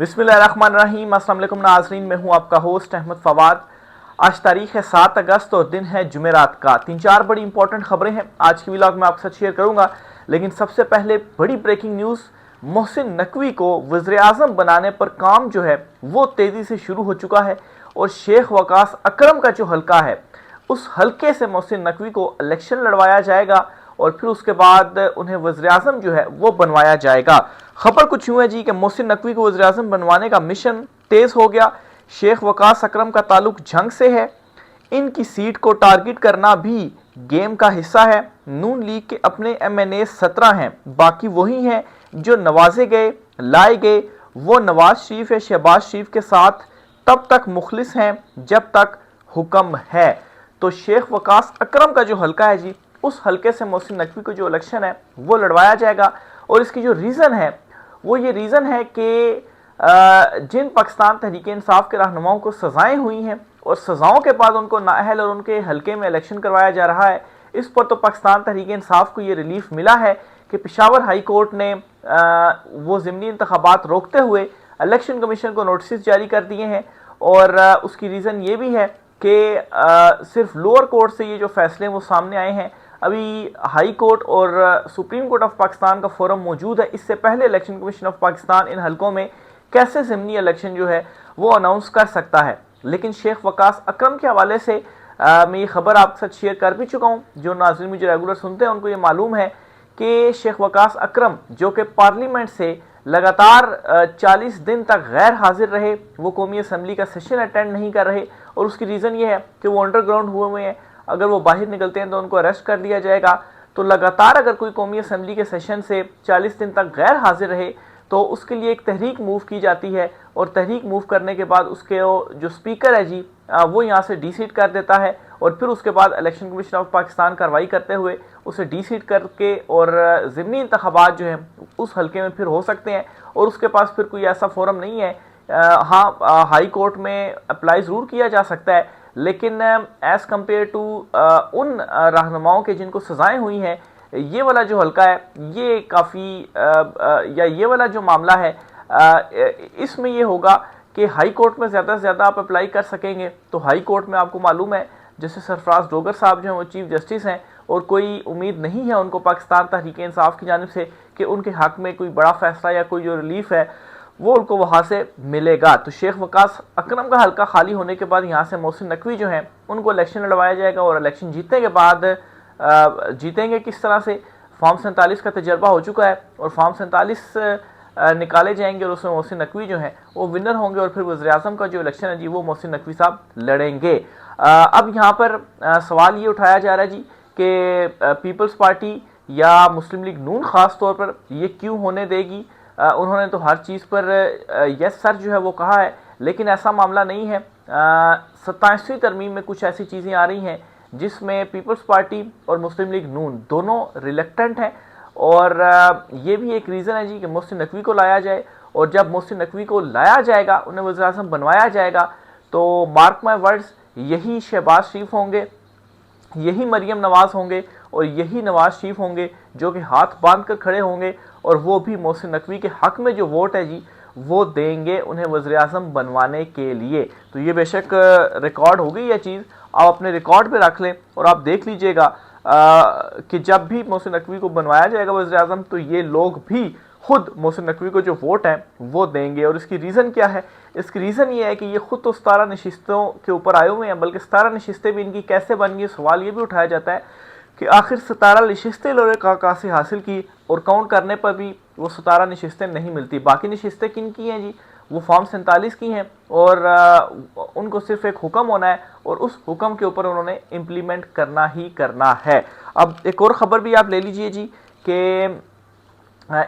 बिस्मिल्लाहिर्रहमानिर्रहीम। अस्सलाम वालेकुम नाज़रीन, मैं हूं आपका होस्ट अहमद फवाद। आज तारीख है 7 अगस्त और दिन है जुमेरात का। 3-4 बड़ी इंपॉर्टेंट खबरें हैं आज की व्लॉग में आपके साथ शेयर करूंगा। लेकिन सबसे पहले बड़ी ब्रेकिंग न्यूज़, मोहसिन नकवी को वज़ीर-ए-आज़म बनाने पर काम जो है वो तेज़ी से शुरू हो चुका है और शेख वकास अकरम का जो हल्का है उस हल्के से मोहसिन नकवी को इलेक्शन लड़वाया जाएगा और फिर उसके बाद उन्हें वज़ीर-ए-आज़म जो है वो बनवाया जाएगा। खबर कुछ यूँ है जी कि मोहसिन नकवी को वज़ीर-ए-आज़म बनवाने का मिशन तेज़ हो गया। शेख वकास अकरम का ताल्लुक जंग से है, इनकी सीट को टारगेट करना भी गेम का हिस्सा है। नून लीग के अपने MNA 17 हैं, बाकी वही हैं जो नवाजे गए, लाए गए। वो नवाज शरीफ या शहबाज शरीफ के साथ तब तक मुखलिस हैं जब तक हुक्म है। तो शेख वकास अकरम का जो हल्का है जी, उस हल्के से मोहसिन नकवी को जो इलेक्शन है वो लड़वाया जाएगा। और इसकी जो रीज़न है वो ये रीज़न है कि जिन पाकिस्तान तहरीक इंसाफ के रहनुमाओं को सज़ाएं हुई हैं और सज़ाओं के बाद उनको नाअहल और उनके हल्के में इलेक्शन करवाया जा रहा है, इस पर तो पाकिस्तान तहरीक इंसाफ को ये रिलीफ मिला है कि पेशावर हाई कोर्ट ने वो ज़िमनी इंतखाबात रोकते हुए इलेक्शन कमीशन को नोटिस जारी कर दिए हैं। और उसकी रीज़न ये भी है कि सिर्फ लोअर कोर्ट से ये जो फैसले वो सामने आए हैं। अभी हाई कोर्ट और सुप्रीम कोर्ट ऑफ पाकिस्तान का फोरम मौजूद है। इससे पहले इलेक्शन कमीशन ऑफ पाकिस्तान इन हलकों में कैसे ज़िमनी इलेक्शन जो है वो अनाउंस कर सकता है। लेकिन शेख वकास अकरम के हवाले से मैं ये खबर आपके साथ शेयर कर भी चुका हूँ। जो नाज़रीन मुझे रेगुलर सुनते हैं उनको ये मालूम है कि शेख वकास अकरम जो कि पार्लियामेंट से लगातार 40 दिन तक गैर हाजिर रहे, वो कौमी असम्बली का सेशन अटेंड नहीं कर रहे। और उसकी रीज़न ये है कि वो अंडरग्राउंड हुए हैं, अगर वो बाहर निकलते हैं तो उनको अरेस्ट कर लिया जाएगा। तो लगातार अगर कोई कौमी असम्बली के सेशन से 40 दिन तक गैर हाजिर रहे तो उसके लिए एक तहरीक मूव की जाती है और तहरीक मूव करने के बाद उसके जो स्पीकर है जी वो यहाँ से डी-सीट कर देता है और फिर उसके बाद इलेक्शन कमीशन ऑफ पाकिस्तान कार्रवाई करते हुए उसे डी-सीट करके और ज़िमनी इंतखाबात जो हैं उस हल्के में फिर हो सकते हैं। और उसके पास फिर कोई ऐसा फोरम नहीं है। हाँ, हाई कोर्ट में अप्लाई ज़रूर किया जा सकता है, लेकिन एज़ कम्पेयर टू उन रहनुमाओं के जिनको सज़ाएँ हुई हैं, ये वाला जो हल्का है ये काफ़ी या ये वाला जो मामला है इसमें ये होगा कि हाई कोर्ट में ज़्यादा से ज़्यादा आप अप्लाई कर सकेंगे। तो हाई कोर्ट में आपको मालूम है जैसे सरफराज डोगर साहब जो हैं वो चीफ जस्टिस हैं और कोई उम्मीद नहीं है उनको पाकिस्तान तहरीक इंसाफ की जानिब से कि उनके हक़ में कोई बड़ा फैसला या कोई जो रिलीफ है वो उनको वहाँ से मिलेगा। तो शेख वकास अकरम का हल्का खाली होने के बाद यहाँ से मोहसिन नकवी जो हैं उनको इलेक्शन लड़वाया जाएगा और इलेक्शन जीतने के बाद जीतेंगे किस तरह से, फॉर्म 47 का तजर्बा हो चुका है और फॉर्म 47 निकाले जाएंगे और उसमें मोहसिन नकवी जो हैं वो विनर होंगे और फिर वज़ीर-ए-आज़म का जो इलेक्शन है जी वो मोहसिन नकवी साहब लड़ेंगे। अब यहाँ पर सवाल ये उठाया जा रहा है जी कि पीपल्स पार्टी या मुस्लिम लीग नून ख़ास तौर पर ये क्यों होने देगी। उन्होंने तो हर चीज़ पर यस सर जो है वो कहा है, लेकिन ऐसा मामला नहीं है। 27वीं तरमीम में कुछ ऐसी चीज़ें आ रही हैं जिसमें पीपल्स पार्टी और मुस्लिम लीग नून दोनों रिलेक्टेंट हैं और ये भी एक रीज़न है जी कि मोहसिन नकवी को लाया जाए। और जब मोहसिन नकवी को लाया जाएगा, उन्हें वज़ीर-ए-आज़म बनवाया जाएगा, तो मार्क माई वर्ड्स यही शहबाज शरीफ होंगे, यही मरियम नवाज़ होंगे और यही नवाज शरीफ होंगे जो कि हाथ बांध कर खड़े होंगे और वो भी मोहसिन नकवी के हक़ में जो वोट है जी वो देंगे उन्हें वज़ीर-ए-आज़म बनवाने के लिए। तो ये बेशक रिकॉर्ड हो गई है चीज़, आप अपने रिकॉर्ड पे रख लें और आप देख लीजिएगा कि जब भी मोहसिन नकवी को बनवाया जाएगा वज़ीर-ए-आज़म तो ये लोग भी खुद मोहसिन नकवी को जो वोट हैं वो देंगे। और इसकी रीज़न क्या है? इसकी रीज़न ये है कि ये खुद तो 17 नशिस्तों के ऊपर आए हुए हैं, बल्कि 17 नशिस्तें भी इनकी कैसे बन गई। सवाल ये भी उठाया जाता है कि आखिर 17 नशिस्तें लोगों ने कहाँ से हासिल की और काउंट करने पर भी वो 17 नशिस्तें नहीं मिलती। बाकी नशिस्तें किन की हैं जी? वो फॉर्म 47 की हैं और उनको सिर्फ एक हुक्म होना है और उस हुक्म के ऊपर उन्होंने इम्प्लीमेंट करना ही करना है। अब एक और ख़बर भी आप ले लीजिए जी कि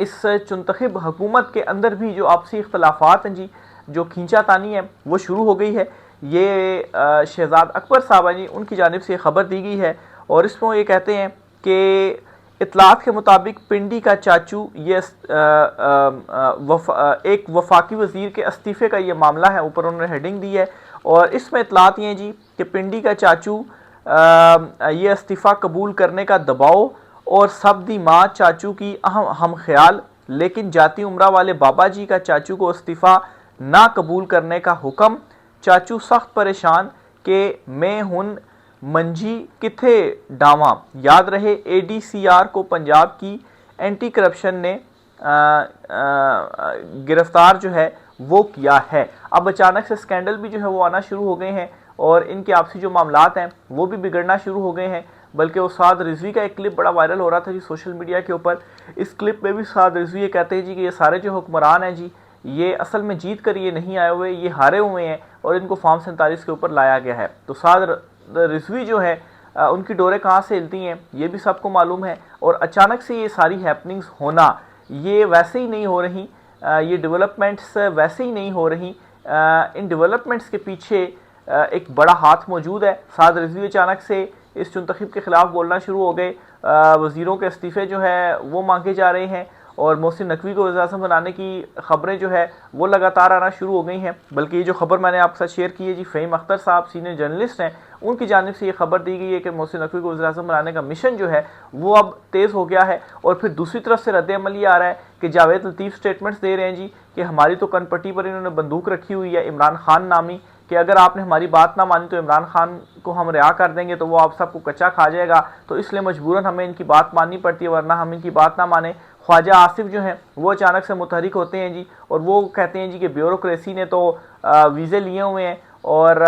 इस चुनतखब हुकूमत के अंदर भी जो आपसी इख्तलाफात हैं जी, जो खींचातानी है वो शुरू हो गई है। ये शहजाद अकबर साहब हैं जी, उनकी जानिब से खबर दी गई है और इसमें ये कहते हैं कि इतलात के मुताबिक पिंडी का चाचू ये एक वफाकी वज़ीर के इस्तीफ़े का ये मामला है, ऊपर उन्होंने हेडिंग दी है और इसमें इतलात ये हैं जी कि पिंडी का चाचू ये इस्तीफ़ा कबूल करने का दबाव और सब्दी माँ चाचू की हम ख्याल, लेकिन जाती उम्रा वाले बाबा जी का चाचू को इस्तीफ़ा ना कबूल करने का हुक्म, चाचू सख्त परेशान कि मैं हुन मंजी किथे डावा। याद रहे ADCR को पंजाब की एंटी करप्शन ने गिरफ्तार जो है वो किया है। अब अचानक से स्कैंडल भी जो है वो आना शुरू हो गए हैं और इनके आपसी जो मामलात हैं वो भी बिगड़ना शुरू हो गए हैं। बल्कि उस्ताद रिजवी का एक क्लिप बड़ा वायरल हो रहा था जी सोशल मीडिया के ऊपर। इस क्लिप में भी उस्ताद रिजवी ये कहते हैं जी कि ये सारे जो हुक्मरान हैं जी, ये असल में जीत कर ये नहीं आए हुए, ये हारे हुए हैं और इनको फॉर्म 47 के ऊपर लाया गया है। तो उस्ताद रिजवी जो है उनकी डोरें कहाँ से हिलती हैं ये भी सबको मालूम है। और अचानक से ये सारी हैपनिंग्स होना ये वैसे ही नहीं हो रही, ये डेवलपमेंट्स वैसे ही नहीं हो रही। इन डेवलपमेंट्स के पीछे एक बड़ा हाथ मौजूद है। साद रिजवी अचानक से इस चुनतखब के खिलाफ बोलना शुरू हो गए। वज़ीरों के इस्तीफ़े जो है वो मांगे जा रहे हैं और मोहसिन नकवी को वज़ीर-ए-आज़म बनाने की खबरें जो है वो लगातार आना शुरू हो गई हैं। बल्कि ये जो खबर मैंने आपके साथ शेयर की है जी, फ़हीम अख्तर साहब सीनियर जर्नलिस्ट हैं, उनकी जानिब से ये खबर दी गई है कि मोहसिन नकवी को वज़ीर-ए-आज़म बनाने का मिशन जो है वो अब तेज़ हो गया है। और फिर दूसरी तरफ से रद्द-ए-अमल ये आ रहा है कि जावेद लतीफ़ स्टेटमेंट्स दे रहे हैं जी कि हमारी तो कनपट्टी पर इन्होंने बंदूक रखी हुई है इमरान खान नामी, कि अगर आपने हमारी बात ना मानी तो इमरान खान को हम रिहा कर देंगे तो वो आप सबको कच्चा खा जाएगा, तो इसलिए मजबूरन हमें इनकी बात माननी पड़ती है, वरना हम इनकी बात ना माने। ख्वाजा आसिफ जो हैं वो अचानक से मुतहरिक होते हैं जी और वो कहते हैं जी कि ब्यूरोक्रेसी ने तो वीज़े लिए हुए हैं और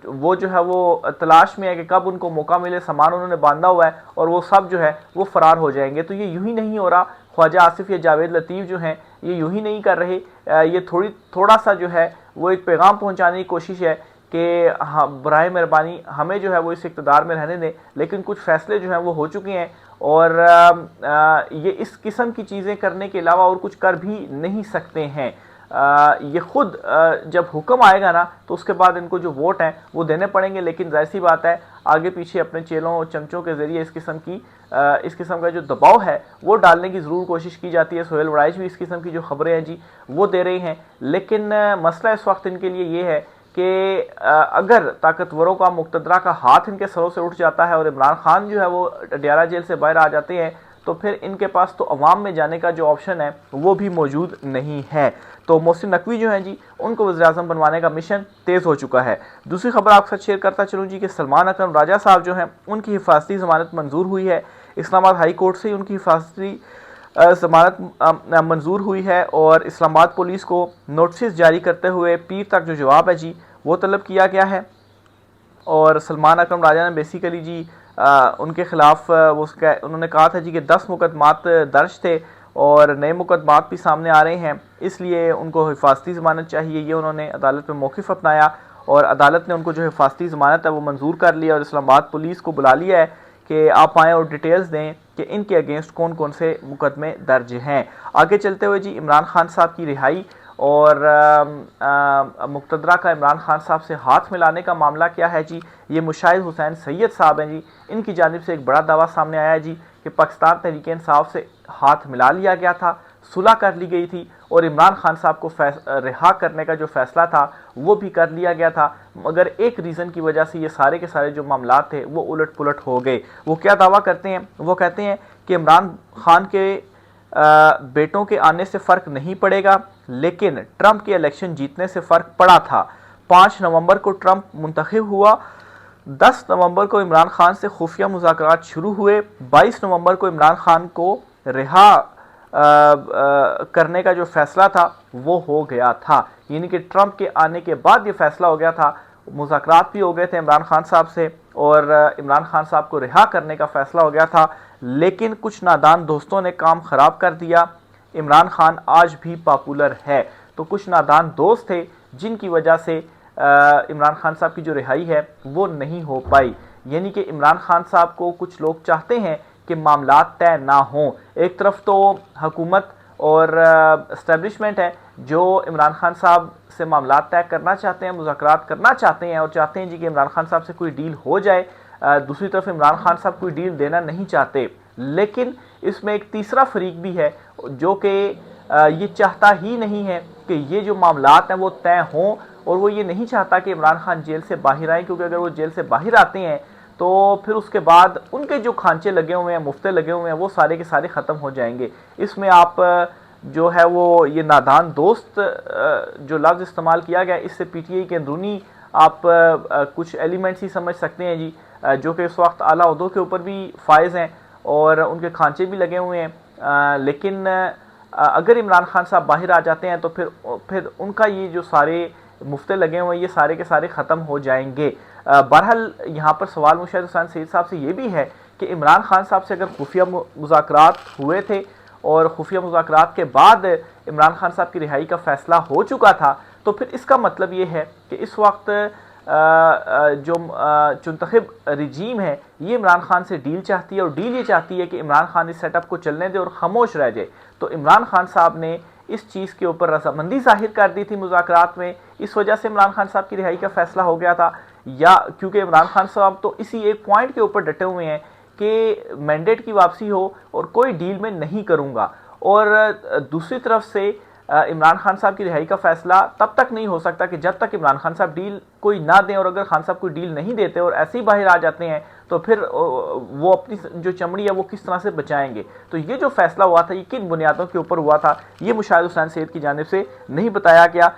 वो जो है वो तलाश में है कि कब उनको मौका मिले, सामान उन्होंने बांधा हुआ है और वो सब जो है वो फ़रार हो जाएंगे। तो ये यूँ ही नहीं हो रहा। ख्वाजा आसिफ या जावेद लतीफ़ जो हैं ये यूँ ही नहीं कर रहे। ये थोड़ा सा जो है वो एक पैगाम पहुँचाने की कोशिश है कि हाँ बराए मेहरबानी हमें जो है वो इस इक़्तिदार में रहने दें, लेकिन कुछ फ़ैसले जो हैं वो हो चुके हैं और ये इस किस्म की चीज़ें करने के अलावा और कुछ कर भी नहीं सकते हैं। ये खुद जब हुक्म आएगा ना तो उसके बाद इनको जो वोट हैं वो देने पड़ेंगे, लेकिन जाहिर सी बात है आगे पीछे अपने चेलों और चमचों के ज़रिए इस किस्म का जो दबाव है वो डालने की ज़रूर कोशिश की जाती है। सोहेल वड़ाइच भी इस किस्म की जो खबरें हैं जी वो दे रहे हैं, लेकिन मसला इस वक्त इनके लिए ये है कि अगर ताकतवरों का मुक़तदरा का हाथ इनके सरों से उठ जाता है और इमरान खान जो है वो अडियाला जेल से बाहर आ जाते हैं तो फिर इनके पास तो अवाम में जाने का जो ऑप्शन है वो भी मौजूद नहीं है। तो मोहसिन नकवी जो हैं जी उनको वज़ीर-ए-आज़म बनवाने का मिशन तेज़ हो चुका है। दूसरी खबर आपके साथ शेयर करता चलूँ जी कि सलमान अकरम राजा साहब जो हैं उनकी हिफाजती ज़मानत मंजूर हुई है। इस्लामाबाद हाई कोर्ट से उनकी हिफाजती ज़मानत मंजूर हुई है और इस्लामाबाद पुलिस को नोटिस जारी करते हुए पीर तक जो जवाब है जी वो तलब किया गया है। और सलमान अकरम राजा ने बेसिकली जी उनके ख़िलाफ़ उन्होंने कहा था जी कि 10 मुकदमात दर्ज थे और नए मुकदमात भी सामने आ रहे हैं, इसलिए उनको हिफाजती ज़मानत चाहिए। ये उन्होंने अदालत में मौक़िफ़ अपनाया और अदालत ने उनको जो हिफाजती ज़मानत है वो मंजूर कर लिया और इस्लामाबाद पुलिस को बुला लिया है कि आप आएँ और डिटेल्स दें कि इनके अगेंस्ट कौन कौन से मुकदमे दर्ज हैं। आगे चलते हुए जी इमरान खान साहब की रिहाई और मुक़तदरा का इमरान खान साहब से हाथ मिलाने का मामला क्या है जी, ये मुशाहिद हुसैन सैयद साहब हैं जी, इनकी जानिब से एक बड़ा दावा सामने आया है जी कि पाकिस्तान तहरीक-ए-इंसाफ से हाथ मिला लिया गया था, सुलह कर ली गई थी और इमरान खान साहब को रिहा करने का जो फ़ैसला था वो भी कर लिया गया था, मगर एक रीज़न की वजह से ये सारे के सारे जो मामला थे वो उलट पुलट हो गए। वो क्या दावा करते हैं? वो कहते हैं कि इमरान खान के बेटों के आने से फ़र्क नहीं पड़ेगा, लेकिन ट्रंप के इलेक्शन जीतने से फ़र्क पड़ा था। 5 नवंबर को ट्रंप मुंतखब हुआ, 10 नवंबर को इमरान खान से खुफिया मुज़ाकरात शुरू हुए, 22 नवंबर को इमरान खान को रिहा करने का जो फ़ैसला था वो हो गया था। यानी कि ट्रंप के आने के बाद ये फ़ैसला हो गया था, मुज़ाकरात भी हो गए थे इमरान खान साहब से और इमरान खान साहब को रिहा करने का फ़ैसला हो गया था, लेकिन कुछ नादान दोस्तों ने काम ख़राब कर दिया। इमरान खान आज भी पॉपुलर है, तो कुछ नादान दोस्त थे जिनकी वजह से इमरान खान साहब की जो रिहाई है वो नहीं हो पाई। यानी कि इमरान खान साहब को कुछ लोग चाहते हैं कि मामला तय ना हों। एक तरफ तो हुकूमत और इस्टेब्लिशमेंट है जो इमरान खान साहब से मामला तय करना चाहते हैं, मुज़ाकरात करना चाहते हैं और चाहते हैं जी कि इमरान खान साहब से कोई डील हो जाए। दूसरी तरफ इमरान खान साहब कोई डील देना नहीं चाहते, लेकिन इसमें एक तीसरा फरीक भी है जो कि ये चाहता ही नहीं है कि ये जो मामलात हैं वो तय हों और वो ये नहीं चाहता कि इमरान खान जेल से बाहर आए, क्योंकि अगर वो जेल से बाहर आते हैं तो फिर उसके बाद उनके जो खांचे लगे हुए हैं, मुफ्ते लगे हुए हैं, वो सारे के सारे ख़त्म हो जाएंगे। इसमें आप जो है वो ये नादान दोस्त जो लफ्ज़ इस्तेमाल किया गया, इससे पीटीआई के अंदरूनी आप कुछ एलिमेंट्स ही समझ सकते हैं जी, जो कि इस वक्त आला ओहदों के ऊपर भी फायज़ हैं और उनके खांचे भी लगे हुए हैं। लेकिन अगर इमरान खान साहब बाहर आ जाते हैं तो फिर उनका ये जो सारे मुफ्ते लगे हुए हैं ये सारे के सारे ख़त्म हो जाएंगे। बहरहाल यहाँ पर सवाल मुशाहिद हुसैन सईद साहब से ये भी है कि इमरान खान साहब से अगर खुफिया मुज़ाकरात हुए थे और खुफिया मुज़ाकरात के बाद इमरान खान साहब की रिहाई का फ़ैसला हो चुका था, तो फिर इसका मतलब ये है कि इस वक्त जो चुनतखब रजीम है ये इमरान खान से डील चाहती है और डील ये चाहती है कि इमरान खान इस सेटअप को चलने दे और ख़ामोश रह जाए। तो इमरान खान साहब ने इस चीज़ के ऊपर रजामंदी जाहिर कर दी थी मुज़ाकरात में, इस वजह से इमरान खान साहब की रिहाई का फ़ैसला हो गया था, या क्योंकि इमरान खान साहब तो इसी एक पॉइंट के ऊपर डटे हुए हैं कि मैंडेट की वापसी हो और कोई डील में नहीं करूँगा। और दूसरी तरफ से इमरान खान साहब की रिहाई का फ़ैसला तब तक नहीं हो सकता कि जब तक इमरान खान साहब डील कोई ना दें, और अगर खान साहब कोई डील नहीं देते और ऐसे ही बाहर आ जाते हैं तो फिर वो अपनी जो चमड़ी है वो किस तरह से बचाएंगे। तो ये जो फैसला हुआ था ये किन बुनियादों के ऊपर हुआ था ये मुशाहिद हुसैन सैयद की जानिब से नहीं बताया गया,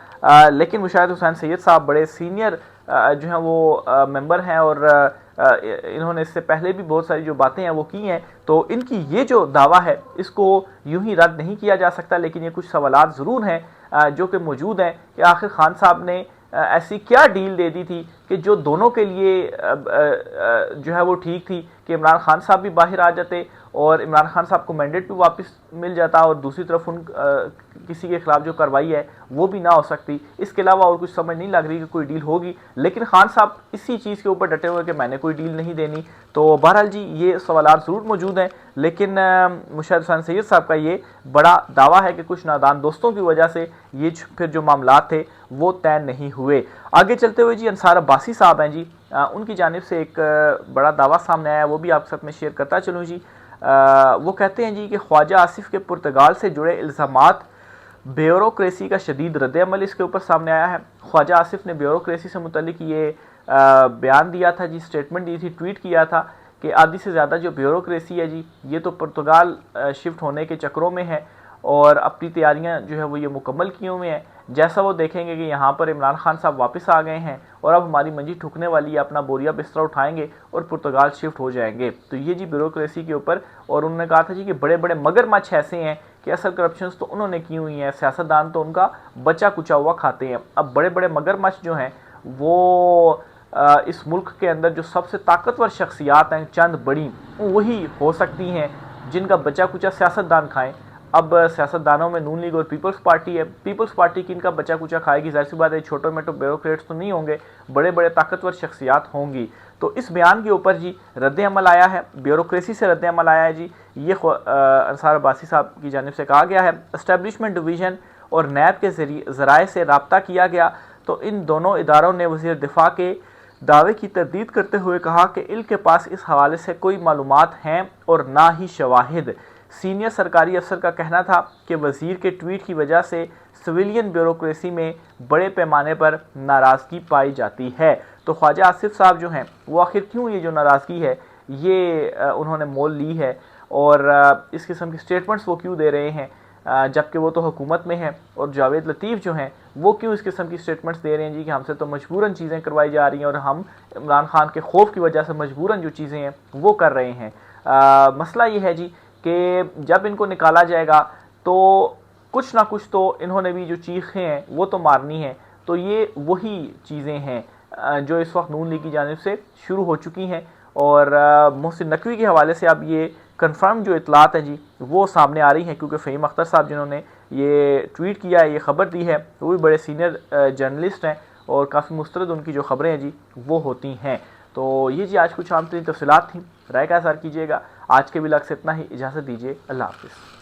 लेकिन मुशाहिद हुसैन सैयद साहब बड़े सीनियर जो हैं वो मेंबर हैं और इन्होंने इससे पहले भी बहुत सारी जो बातें हैं वो की हैं। तो इनकी ये जो दावा है इसको यूं ही रद्द नहीं किया जा सकता, लेकिन ये कुछ सवालात ज़रूर हैं जो कि मौजूद हैं कि आखिर खान साहब ने ऐसी क्या डील दे दी थी कि जो दोनों के लिए जो है वो ठीक थी कि इमरान खान साहब भी बाहर आ जाते और इमरान खान साहब को मैंडेट भी वापस मिल जाता और दूसरी तरफ उन किसी के खिलाफ जो कार्रवाई है वो भी ना हो सकती। इसके अलावा और कुछ समझ नहीं लग रही कि कोई डील होगी, लेकिन खान साहब इसी चीज़ के ऊपर डटे हुए कि मैंने कोई डील नहीं देनी। तो बहरहाल जी ये सवालात ज़रूर मौजूद हैं, लेकिन मुशाहिद हुसैन सैयद साहब का ये बड़ा दावा है कि कुछ नादान दोस्तों की वजह से ये फिर जो मामलात थे वो तय नहीं हुए। आगे चलते हुए जी अंसार अब्बासी साहब हैं जी, उनकी जानिब से एक बड़ा दावा सामने आया, वो भी आपके साथ में शेयर करता चलूँ जी। वो कहते हैं जी कि ख्वाजा आसिफ के पुर्तगाल से जुड़े इल्ज़ामात ब्यूरोक्रेसी का शदीद रद्द-ए-अमल इसके ऊपर सामने आया है। ख्वाजा आसिफ ने ब्यूरोक्रेसी से मुतल्लिक ये बयान दिया था जी, स्टेटमेंट दी थी, ट्वीट किया था कि आधी से ज़्यादा जो ब्यूरोक्रेसी है जी ये तो पुर्तगाल शिफ्ट होने के चक्रों में है और अपनी तैयारियां जो है वो ये मुकम्मल किए हुए हैं। जैसा वो देखेंगे कि यहाँ पर इमरान खान साहब वापस आ गए हैं और अब हमारी मंजी ठुकने वाली है, अपना बोरिया बिस्तरा उठाएंगे और पुर्तगाल शिफ्ट हो जाएंगे। तो ये जी ब्यूरोक्रेसी के ऊपर, और उन्होंने कहा था जी कि बड़े बड़े मगरमच्छ ऐसे हैं कि असल करप्शंस तो उन्होंने की हुई हैं, सियासतदान तो उनका बचा कुचा हुआ खाते हैं। अब बड़े बड़े मगरमच्छ जो हैं वो इस मुल्क के अंदर जो सबसे ताकतवर शख्सियात हैं चंद बड़ी, वही हो सकती हैं जिनका बचा कुचा सियासतदान खाएं। अब सियासतदानों में नून लीग और पीपल्स पार्टी है, पीपल्स पार्टी की इनका बचा कुचा खाएगी, जाहिर सी बात है छोटे मोटे ब्यूरोक्रेट्स तो नहीं होंगे, बड़े बड़े ताकतवर शख्सियात होंगी। तो इस बयान के ऊपर जी रद्द-ए-अमल आया है, ब्यूरोक्रेसी से रद्द-ए-अमल आया है जी। ये अंसार अब्बासी साहब की जानिब से कहा गया है एस्टेब्लिशमेंट डिवीज़न और नैब के ज़राए से रब्ता किया गया तो इन दोनों इदारों ने वज़ीर दिफा के दावे की तरदीद करते हुए कहा कि इल के पास इस हवाले से कोई मालूमात हैं और ना ही शवाहिद। सीनियर सरकारी अफसर का कहना था कि वज़ीर के ट्वीट की वजह से सिविलियन ब्यूरोक्रेसी में बड़े पैमाने पर नाराज़गी पाई जाती है। तो ख्वाजा आसिफ साहब जो हैं वो आखिर क्यों ये जो नाराज़गी है ये उन्होंने मोल ली है और इस किस्म की स्टेटमेंट्स वो क्यों दे रहे हैं जबकि वो तो हुकूमत में हैं, और जावेद लतीफ़ जो हैं वो क्यों इस किस्म की स्टेटमेंट्स दे रहे हैं जी कि हमसे तो मजबूरन चीज़ें करवाई जा रही हैं और हम इमरान खान के खौफ की वजह से मजबूरन जो चीज़ें हैं वो कर रहे हैं। मसला ये है जी कि जब इनको निकाला जाएगा तो कुछ ना कुछ तो इन्होंने भी जो चीखें हैं वो तो मारनी है। तो ये वही चीज़ें हैं जो इस वक्त नून लीग की जानिब से शुरू हो चुकी हैं और मोहसिन नकवी के हवाले से अब ये कंफर्म जो इतलात हैं जी वो सामने आ रही हैं, क्योंकि फ़हीम अख्तर साहब जिन्होंने ये ट्वीट किया है, ये ख़बर दी है, वो भी बड़े सीनियर जर्नलिस्ट हैं और काफ़ी मुस्तरद उनकी जो ख़बरें हैं जी वो होती हैं। तो ये जी आज कुछ आम तरीन तफसीलात थी, राय का इज़हार कीजिएगा। आज के व्लॉग से इतना ही, इजाज़त दीजिए, अल्लाह हाफ़िज़।